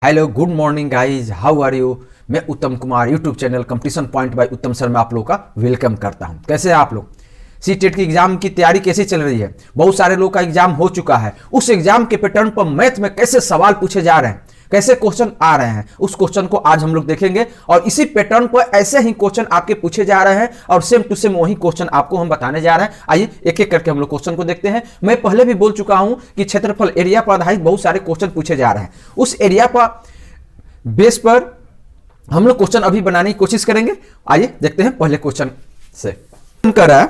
Hello good morning guys, how are you. मैं Uttam Kumar YouTube channel competition point by Uttam sir में आप लोगों का वेलकम करता हूं। कैसे हैं आप लोग? सीटेट की एग्जाम की तैयारी कैसे चल रही है? बहुत सारे लोग का एग्जाम हो चुका है। उस एग्जाम के पैटर्न पर मैथ में कैसे सवाल पूछे जा रहे हैं, कैसे क्वेश्चन आ रहे हैं, उस क्वेश्चन को आज हम लोग देखेंगे और इसी पैटर्न पर ऐसे ही क्वेश्चन आपके पूछे जा रहे हैं और सेम टू सेम वही क्वेश्चन आपको हम बताने जा रहे हैं। आइए एक एक करके हम लोग क्वेश्चन को देखते हैं। मैं पहले भी बोल चुका हूं कि क्षेत्रफल एरिया पर आधारित बहुत सारे क्वेश्चन पूछे जा रहे हैं। उस एरिया पर बेस पर हम लोग क्वेश्चन अभी बनाने की कोशिश करेंगे। आइए देखते हैं पहले क्वेश्चन से। करा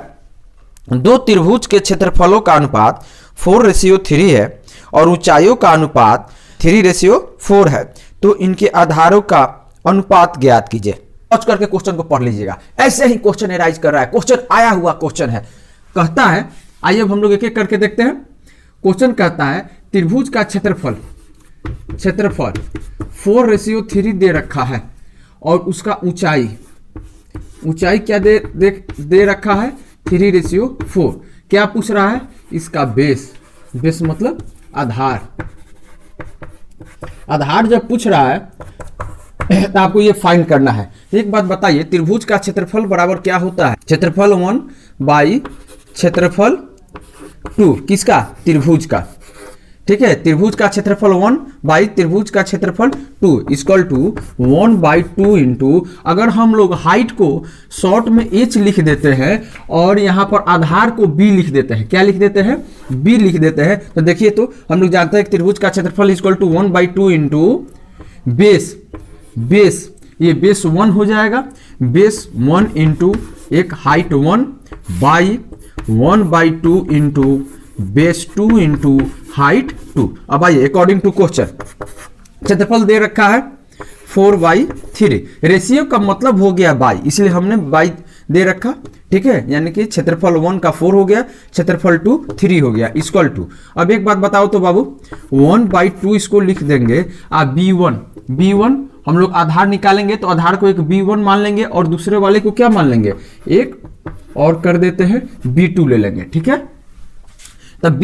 दो त्रिभुज के क्षेत्रफलों का अनुपात 4:3 है और ऊंचाइयों का अनुपात 3:4 है, तो इनके आधारों का अनुपात ज्ञात कीजिए। पहुंच करके क्वेश्चन को पढ़ लीजिएगा। ऐसे ही क्वेश्चन एराइज कर रहा है, क्वेश्चन आया हुआ क्वेश्चन है। कहता है, आइए अब हम लोग एक एक करके देखते हैं। क्वेश्चन कहता है त्रिभुज का क्षेत्रफल 4:3 दे रखा है और उसका ऊंचाई क्या दे रखा है 3:4। क्या पूछ रहा है? इसका बेस मतलब आधार जब पूछ रहा है तो आपको ये फाइंड करना है। एक बात बताइए, त्रिभुज का क्षेत्रफल बराबर क्या होता है? क्षेत्रफल 1 बाई क्षेत्रफल 2 किसका? त्रिभुज का। ठीक है, त्रिभुज का क्षेत्रफल 1 बाई त्रिभुज का क्षेत्रफल 2 इक्वल टू 1/2 इंटू, अगर हम लोग हाइट को शॉर्ट में h लिख देते हैं और यहाँ पर आधार को b लिख देते हैं। क्या लिख देते हैं? b लिख देते हैं। तो देखिए, तो हम लोग जानते हैं कि त्रिभुज का क्षेत्रफल इक्वल टू 1/2 इंटू बेस, ये बेस 1 हो जाएगा। बेस 1 इंटू एक height 1 by 1/2 into base 2 into height 2। अब आइए अकॉर्डिंग टू क्वेश्चन, क्षेत्रफल दे रखा है 4/3। रेशियो का मतलब हो गया बाई, इसलिए हमने बाई दे रखा। ठीक है, यानी कि क्षेत्रफल 1 का 4 हो गया, क्षेत्रफल 2 3 हो गया इक्वल टू। अब एक बात बताओ तो बाबू, 1/2 इसको लिख देंगे। b1 हम लोग आधार निकालेंगे तो आधार को एक b1 मान लेंगे और दूसरे वाले को क्या मान लेंगे? एक और कर देते हैं b2 ले लेंगे। ठीक है, तब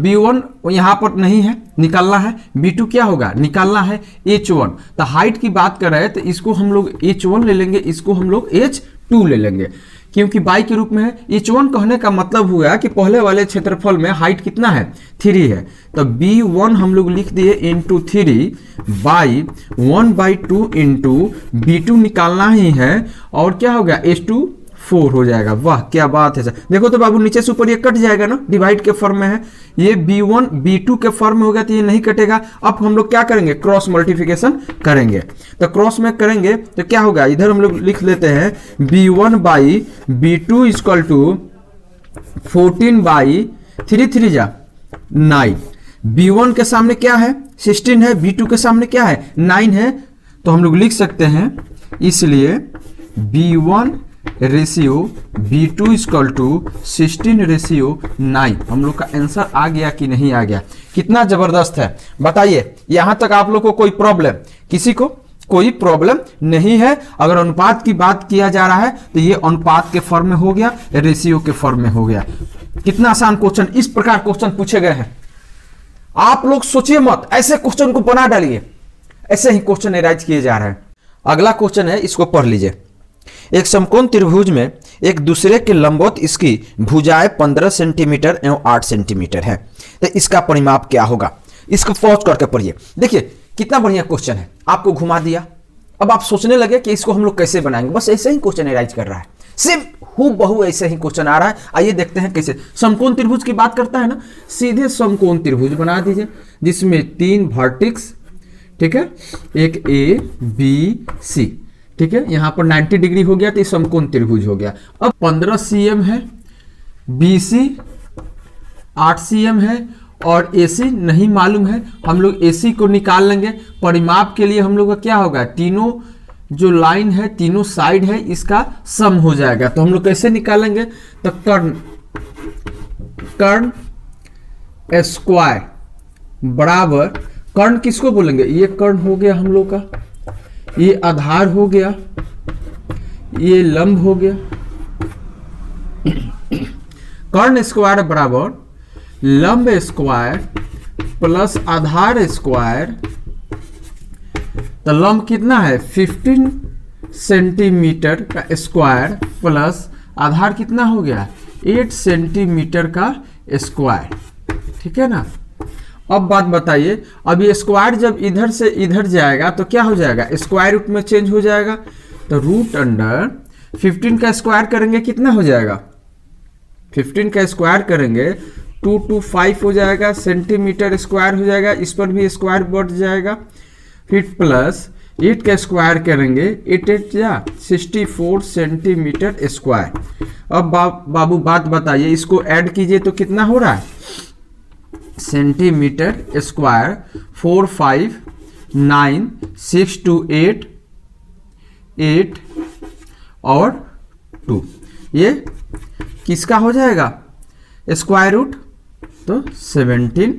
b1 यहां पर नहीं है, निकालना है। b2 क्या होगा? निकालना है h1। तो हाइट की बात कर रहे हैं तो इसको हम लोग h1 ले लेंगे, इसको हम लोग h2 ले लेंगे, क्योंकि बाई के रूप में है। h1 कहने का मतलब हुआ कि पहले वाले क्षेत्रफल में हाइट कितना है? 3 है। तो b1 हम लोग लिख दिए इंटू 3 बाई 1/2 इंटू b2 निकालना ही है और क्या हो गया? h2 4 हो जाएगा। वाह क्या बात है सर। देखो तो बाबू, नीचे से ऊपर ये कट जाएगा ना, डिवाइड के फॉर्म में है। ये b1 b2 के फॉर्म में होगा तो ये नहीं कटेगा। अब हम लोग क्या करेंगे? क्रॉस मल्टीप्लिकेशन करेंगे। तो क्रॉस में करेंगे तो क्या होगा? इधर हम लोग लिख लेते हैं b1 by b2 equal to 14/3 जा 9। b1 के सामने क्या है? 16 है। b2 के सामने क्या है? 9 है। तो हम लोग लिख सकते हैं, इसलिए b1 ratio b2 equal to 16:9। हम लोग का आंसर आ गया कि नहीं आ गया? कितना जबरदस्त है बताइए। यहां तक आप लोग को कोई प्रॉब्लम? किसी को कोई प्रॉब्लम नहीं है। अगर अनुपात की बात किया जा रहा है तो ये अनुपात के फॉर्म में हो गया, रेशियो के फॉर्म में हो गया। कितना आसान क्वेश्चन, इस प्रकार क्वेश्चन पूछे गए हैं। आप लोग सोचिए मत, ऐसे क्वेश्चन को बना डालिए। ऐसे ही क्वेश्चन एराइज किए जा रहे हैं। अगला क्वेश्चन है, इसको पढ़ लीजिए। एक समकोण त्रिभुज में एक दूसरे के लंबवत इसकी भुजाएं 15 सेंटीमीटर एवं 8 सेंटीमीटर है, तो इसका परिमाप क्या होगा? इसको पहुंच करके पढ़िए। देखिए कितना बढ़िया क्वेश्चन है, आपको घुमा दिया। अब आप सोचने लगे कि इसको हम लोग कैसे बनाएंगे। बस ऐसे ही क्वेश्चन एराइज कर रहा है, सेम हूबहू ऐसे ही क्वेश्चन आ रहा है। आइए देखते हैं कैसे। समकोण त्रिभुज की बात करता है ना, सीधे समकोण त्रिभुज बना दीजिए जिसमें 3 वर्टेक्स, ठीक है, एक ए बी सी। ठीक है, यहां पर 90 डिग्री हो गया तो ये समकोण त्रिभुज हो गया। अब 15 cm है, BC 8 cm है और AC नहीं मालूम है। हम लोग AC को निकाल लेंगे। परिमाप के लिए हम लोग का क्या होगा? तीनों जो लाइन है, तीनों साइड है, इसका सम हो जाएगा। तो हम लोग कैसे निकालेंगे? तो कर्ण स्क्वायर बराबर, कर्ण किसको बोलेंगे? ये कर्ण हो गया हम लोग का, ये आधार हो गया, ये लंब हो गया। कर्ण स्क्वायर बराबर लंब स्क्वायर प्लस आधार स्क्वायर तो लंब कितना है 15 सेंटीमीटर का स्क्वायर प्लस आधार कितना हो गया 8 सेंटीमीटर का स्क्वायर, ठीक है ना। अब बात बताइए, अब ये स्क्वायर जब इधर से इधर जाएगा तो क्या हो जाएगा, स्क्वायर रूट में चेंज हो जाएगा। तो रूट अंडर 15 का स्क्वायर करेंगे कितना हो जाएगा, 15 का स्क्वायर करेंगे 225 हो जाएगा, सेंटीमीटर स्क्वायर हो जाएगा, इस पर भी स्क्वायर बढ़ जाएगा। फिर प्लस 8 का स्क्वायर करेंगे 8 8 या 64 सेंटीमीटर स्क्वायर। अब बाबू बात बताइए, इसको ऐड कीजिए तो कितना हो रहा है, सेंटीमीटर स्क्वायर 4 5 9 6 2 8 8 और 2, ये किसका हो जाएगा स्क्वायर रूट, तो 17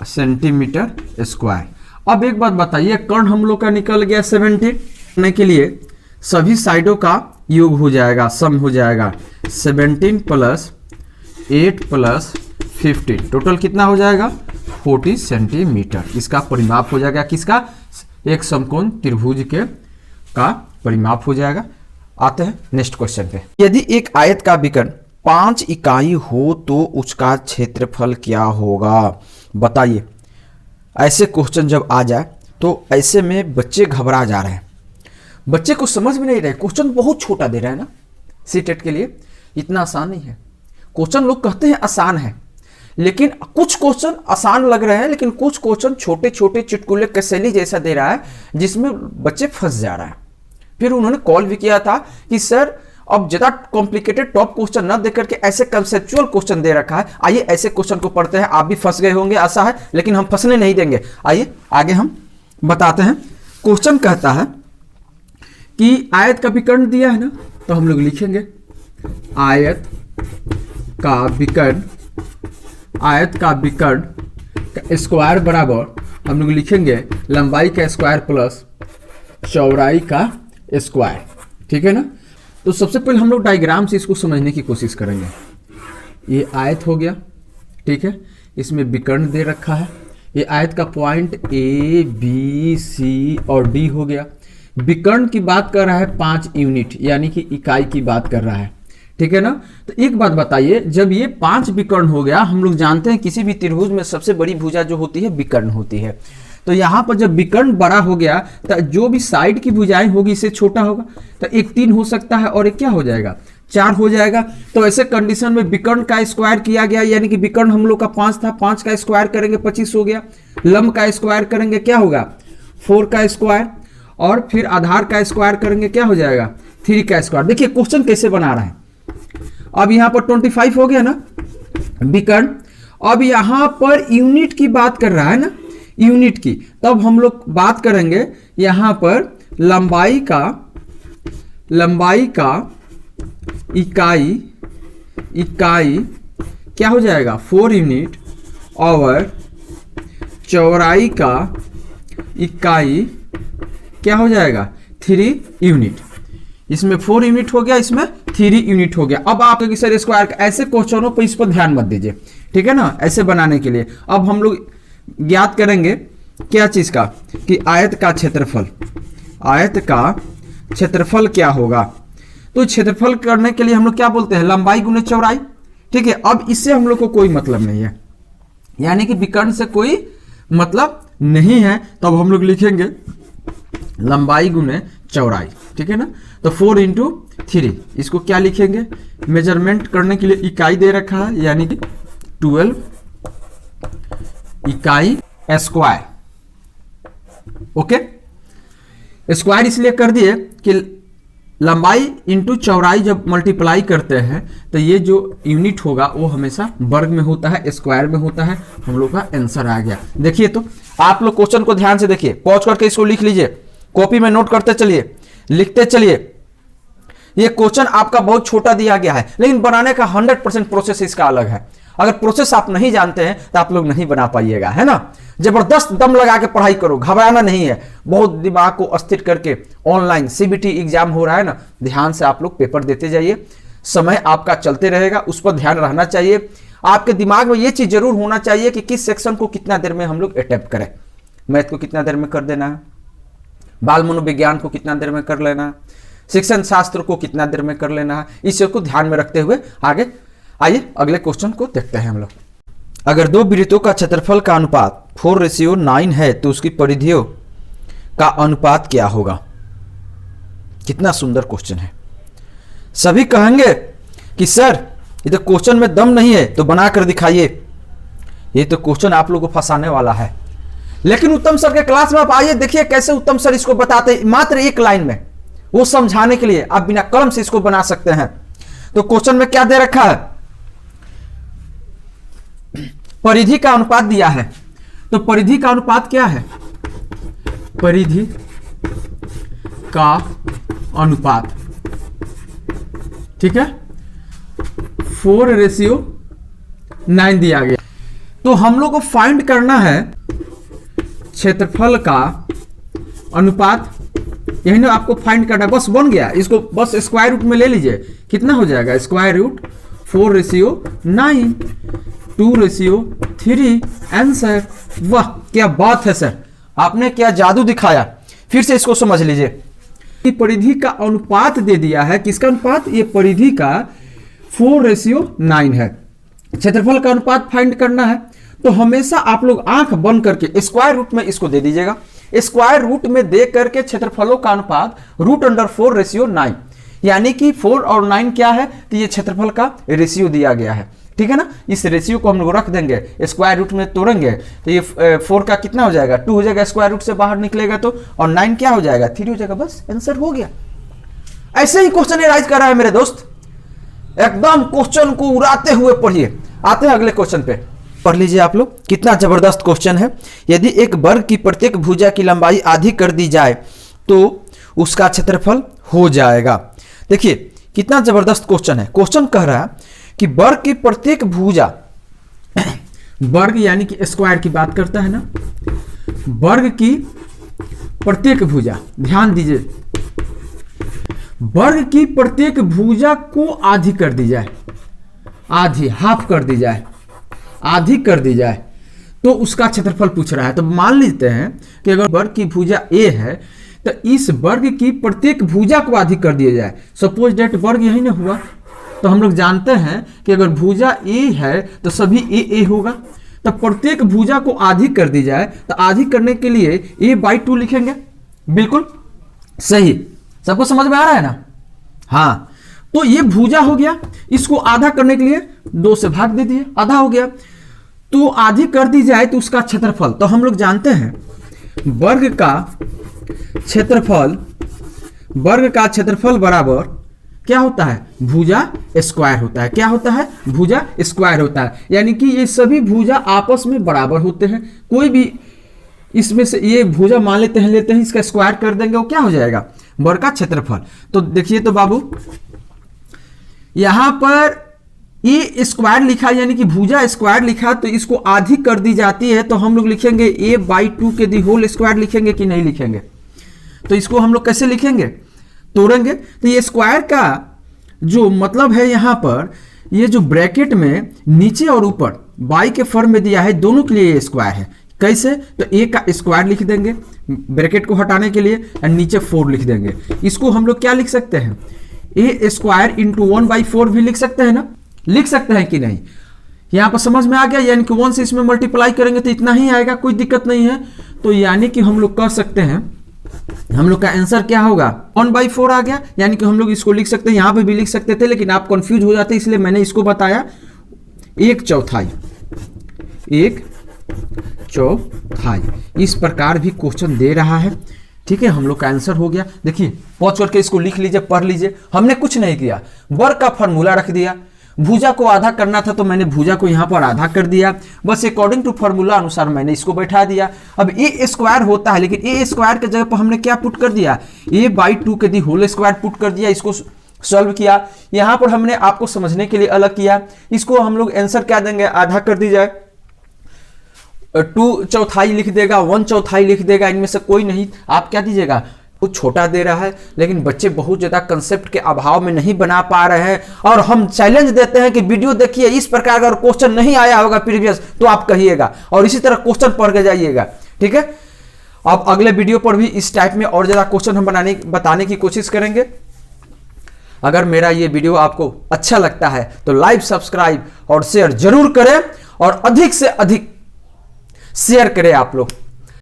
सेंटीमीटर स्क्वायर। अब एक बात बताइए, कर्ण हम लोग का निकल गया 17, करने के लिए सभी साइडों का योग हो जाएगा, सम हो जाएगा 17 प्लस 8 प्लस 15, टोटल कितना हो जाएगा 40 सेंटीमीटर। इसका परिमाप हो जाएगा किसका, एक समकोण त्रिभुज के का परिमाप हो जाएगा। आते हैं नेक्स्ट क्वेश्चन पे। यदि एक आयत का विकर्ण 5 इकाई हो तो उसका क्षेत्रफल क्या होगा, बताइए। ऐसे क्वेश्चन जब आ जाए तो ऐसे में बच्चे घबरा जा रहे हैं, बच्चे को समझ में नहीं रहे, क्वेश्चन बहुत छोटा दे रहा है ना सीटेट के लिए, इतना आसान नहीं है। क्वेश्चन लोग कहते हैं आसान है, लेकिन कुछ क्वेश्चन आसान लग रहे हैं, लेकिन कुछ क्वेश्चन छोटे छोटे चुटकुले कसैली जैसा दे रहा है जिसमें बच्चे फंस जा रहा है। फिर उन्होंने कॉल भी किया था कि सर अब ज्यादा कॉम्प्लिकेटेड टॉप क्वेश्चन न देकर के ऐसे कंसेप्चुअल क्वेश्चन दे रखा है, आइए ऐसे क्वेश्चन को पढ़ते हैं। आप भी फंस गए होंगे आशा है, लेकिन हम फंसने नहीं देंगे। आइए आगे हम बताते हैं। क्वेश्चन कहता है कि आयत का विकर्ण दिया है ना, तो हम लोग लिखेंगे आयत का विकर्ण, आयत का विकर्ण स्क्वायर बराबर हम लोग लिखेंगे लंबाई का स्क्वायर प्लस चौड़ाई का स्क्वायर, ठीक है ना। तो सबसे पहले हम लोग डायग्राम से इसको समझने की कोशिश करेंगे। ये आयत हो गया, ठीक है, इसमें विकर्ण दे रखा है, ये आयत का पॉइंट ए बी सी और डी हो गया। विकर्ण की बात कर रहा है 5 यूनिट, यानी कि इकाई की बात कर रहा है, ठीक है ना। तो एक बात बताइए, जब ये 5 विकर्ण हो गया, हम लोग जानते हैं किसी भी त्रिभुज में सबसे बड़ी भुजा जो होती है विकर्ण होती है। तो यहाँ पर जब विकर्ण बड़ा हो गया तो जो भी साइड की भुजाएं होगी इससे छोटा होगा, तो एक 3 हो सकता है और एक क्या हो जाएगा 4 हो जाएगा। तो ऐसे कंडीशन में विकर्ण का स्क्वायर किया गया, यानी कि विकर्ण हम लोग का 5 था, 5 का स्क्वायर करेंगे 25 हो गया, लंब का स्क्वायर करेंगे क्या होगा 4 का स्क्वायर, और फिर आधार का स्क्वायर करेंगे क्या हो जाएगा 3 का स्क्वायर। देखिए क्वेश्चन कैसे बना रहा है। अब यहाँ पर 25 हो गया ना विकर्ण, अब यहाँ पर यूनिट की बात कर रहा है ना, यूनिट की, तब हम लोग बात करेंगे यहां पर लंबाई का इकाई क्या हो जाएगा 4 यूनिट, और चौड़ाई का इकाई क्या हो जाएगा 3 यूनिट। इसमें 4 यूनिट हो गया, इसमें 3 यूनिट हो गया। अब आप सर स्क्वायर, ऐसे क्वेश्चनों पर इस पर ध्यान मत दीजिए, ठीक है ना, ऐसे बनाने के लिए। अब हम लोग ज्ञात करेंगे क्या चीज का, कि आयत का क्षेत्रफल, आयत का क्षेत्रफल क्या होगा। तो क्षेत्रफल करने के लिए हम लोग क्या बोलते हैं लंबाई गुने चौड़ाई, ठीक है। अब इससे हम लोग को कोई मतलब नहीं है, यानी कि विकर्ण से कोई मतलब नहीं है, तब हम लोग लिखेंगे लंबाई गुने चौड़ाई, ठीक है ना। तो 4 × 3, इसको क्या लिखेंगे, मेजरमेंट करने के लिए इकाई दे रखा है, यानी कि 12 इकाई स्क्वायर। ओके, स्क्वायर इसलिए कर दिए कि लंबाई इंटू चौड़ाई जब मल्टीप्लाई करते हैं तो ये जो यूनिट होगा वो हमेशा वर्ग में होता है, स्क्वायर में होता है। हम लोग का आंसर आ गया। देखिए तो आप लोग क्वेश्चन को ध्यान से देखिए, पॉज करके इसको लिख लीजिए, कॉपी में नोट करते चलिए, लिखते चलिए। ये क्वेश्चन आपका बहुत छोटा दिया गया है, लेकिन बनाने का 100% प्रोसेस इसका अलग है। अगर प्रोसेस आप नहीं जानते हैं तो आप लोग नहीं बना पाइएगा, है ना। जबरदस्त दम लगा के पढ़ाई करो, घबराना नहीं है। बहुत दिमाग को स्थिर करके ऑनलाइन सीबीटी एग्जाम हो रहा है ना, ध्यान से आप लोग पेपर देते जाइए। समय आपका चलते रहेगा, उस पर ध्यान रहना चाहिए। आपके दिमाग में ये चीज जरूर होना चाहिए कि किस सेक्शन को कितना देर में हम लोग अटेम्प्ट करें। मैथ को कितना देर में कर देना है, बाल मनोविज्ञान को कितना देर में कर लेना है, शिक्षण शास्त्र को कितना देर में कर लेना है। इस को ध्यान में रखते हुए आगे आइए अगले क्वेश्चन को देखते हैं हम लोग। अगर दो वृत्तों का क्षेत्रफल का अनुपात 4:9 है तो उसकी परिधियों का अनुपात क्या होगा। कितना सुंदर क्वेश्चन है। सभी कहेंगे कि सर ये तो क्वेश्चन में दम नहीं है तो बना कर दिखाइए। ये तो क्वेश्चन आप लोगों को फंसाने वाला है, लेकिन उत्तम सर के क्लास में आप आइए, देखिए कैसे उत्तम सर इसको बताते हैं मात्र एक लाइन में, वो समझाने के लिए आप बिना कलम से इसको बना सकते हैं। तो क्वेश्चन में क्या दे रखा है, परिधि का अनुपात दिया है। तो परिधि का अनुपात क्या है, परिधि का अनुपात, ठीक है, 4:9 दिया गया। तो हम लोग को फाइंड करना है क्षेत्रफल का अनुपात, यही ना आपको फाइंड करना है। बस बन गया, इसको बस स्क्वायर रूट में ले लीजिए, कितना हो जाएगा, स्क्वायर रूट 4:9, 2:3 आंसर। वाह क्या बात है सर, आपने क्या जादू दिखाया। फिर से इसको समझ लीजिए, परिधि का अनुपात दे दिया है। किसका अनुपात, ये परिधि का 4:9 है। क्षेत्रफल का अनुपात फाइंड करना है तो हमेशा आप लोग आंख बंद करके स्क्वायर रूट में इसको दे दीजिएगा। स्क्वायर रूट में दे करके क्षेत्रफलों का अनुपात √4:9, यानी कि 4 और 9 क्या है, तो ये क्षेत्रफल का रेशियो दिया गया है, ठीक है ना। इस रेशियो को हम लोग रख देंगे, स्क्वायर रूट में तोड़ेंगे तो ये 4 का कितना हो जाएगा, 2 हो जाएगा, स्क्वायर रूट से बाहर निकलेगा तो, और 9 क्या हो जाएगा, 3 हो जाएगा, बस आंसर हो गया। ऐसे ही क्वेश्चन राइज कर रहा है मेरे दोस्त, एकदम क्वेश्चन को उड़ाते हुए पढ़िए। आते हैं अगले क्वेश्चन पे, पढ़ लीजिए आप लोग, कितना जबरदस्त क्वेश्चन है। यदि एक वर्ग की प्रत्येक भुजा की लंबाई आधी कर दी जाए तो उसका क्षेत्रफल हो जाएगा। देखिए कितना जबरदस्त क्वेश्चन है। क्वेश्चन कह रहा है कि वर्ग की प्रत्येक भुजा, वर्ग यानी कि स्क्वायर की बात करता है ना, वर्ग की प्रत्येक भुजा, ध्यान दीजिए, वर्ग की प्रत्येक भुजा को आधी कर दी जाए, आधी हाफ कर दी जाए, आधी कर दी जाए तो उसका क्षेत्रफल पूछ रहा है। तो मान लेते हैं कि अगर वर्ग की भुजा ए है तो इस वर्ग की प्रत्येक भुजा को आधी कर दिया जाए। सपोज डेट वर्ग यही ना हुआ, तो हम लोग जानते हैं कि अगर भुजा ए है तो सभी ए होगा, तो प्रत्येक भुजा को आधी कर दी जाए। तो आधी करने के लिए a/2 लिखेंगे, बिल्कुल सही, सबको समझ में आ रहा है ना। हाँ, तो ये भुजा हो गया, इसको आधा करने के लिए 2 से भाग दे दिए, आधा हो गया। तो आधी कर दी जाए तो उसका क्षेत्रफल, तो हम लोग जानते हैं वर्ग का क्षेत्रफल, वर्ग का क्षेत्रफल बराबर क्या होता है, भुजा स्क्वायर होता है। क्या होता है, भुजा स्क्वायर होता है, यानी कि ये सभी भुजा आपस में बराबर होते हैं। कोई भी इसमें से ये भुजा मान लेते हैं, इसका स्क्वायर कर देंगे, वो क्या हो जाएगा, वर्ग का क्षेत्रफल। तो देखिए तो बाबू यहां पर ए स्क्वायर लिखा, यानी कि भुजा स्क्वायर लिखा, तो इसको आधी कर दी जाती है, तो हम लोग लिखेंगे a/2 के दी होल स्क्वायर लिखेंगे कि नहीं लिखेंगे। तो इसको हम लोग कैसे लिखेंगे, तोड़ेंगे। तो ये स्क्वायर का जो मतलब है यहां पर, ये जो ब्रैकेट में नीचे और ऊपर बाई के फॉर्म में दिया है, दोनों के लिए ये स्क्वायर है। कैसे, तो ए का स्क्वायर लिख देंगे ब्रैकेट को हटाने के लिए, और नीचे 4 लिख देंगे। इसको हम लोग क्या लिख सकते हैं, a² × 1/4 भी लिख सकते हैं ना, लिख सकते हैं कि नहीं। यहां पर समझ में आ गया, यानी कि 1 से इसमें मल्टीप्लाई करेंगे तो इतना ही आएगा, कोई दिक्कत नहीं है। तो यानी कि हम लोग कह सकते हैं, हम लोग का आंसर क्या होगा, 1/4 आ गया। यानी कि हम लोग इसको लिख सकते हैं, यहां पे भी लिख सकते थे, लेकिन आप कंफ्यूज हो जाते, इसलिए मैंने इसको बताया 1/4, 1/4। इस प्रकार भी क्वेश्चन दे रहा है, ठीक है। हम लोग का आंसर हो गया। देखिए पॉज करके इसको लिख लीजिए, पढ़ लीजिए। हमने कुछ नहीं किया, वर्ग का फॉर्मूला रख दिया, भुजा को आधा करना था तो मैंने भुजा को यहां पर आधा कर दिया, बस अकॉर्डिंग टू फॉर्मूला अनुसार मैंने इसको बैठा दिया। अब ए स्क्वायर होता है, लेकिन ए स्क्वायर के जगह पर हमने क्या पुट कर दिया, a/2 के दी होल स्क्वायर पुट कर दिया। इसको सॉल्व किया, यहां पर हमने आपको समझने के लिए अलग किया। इसको हम लोग आंसर क्या देंगे, आधा कर दी जाए, 2/4 लिख देगा, 1/4 लिख देगा, इनमें से कोई नहीं। आप क्या दीजिएगा, कुछ छोटा दे रहा है, लेकिन बच्चे बहुत ज्यादा कंसेप्ट के अभाव में नहीं बना पा रहे हैं। और हम चैलेंज देते हैं कि वीडियो देखिए, इस प्रकार अगर क्वेश्चन नहीं आया होगा प्रीवियस तो आप कहिएगा, और इसी तरह क्वेश्चन पढ़ के जाइएगा, ठीक है। अब अगले वीडियो पर भी इस टाइप में और ज्यादा क्वेश्चन हम बताने की कोशिश करेंगे। अगर मेरा ये वीडियो आपको अच्छा लगता है तो लाइक, सब्सक्राइब और शेयर जरूर करें, और अधिक से अधिक शेयर करें आप लोग।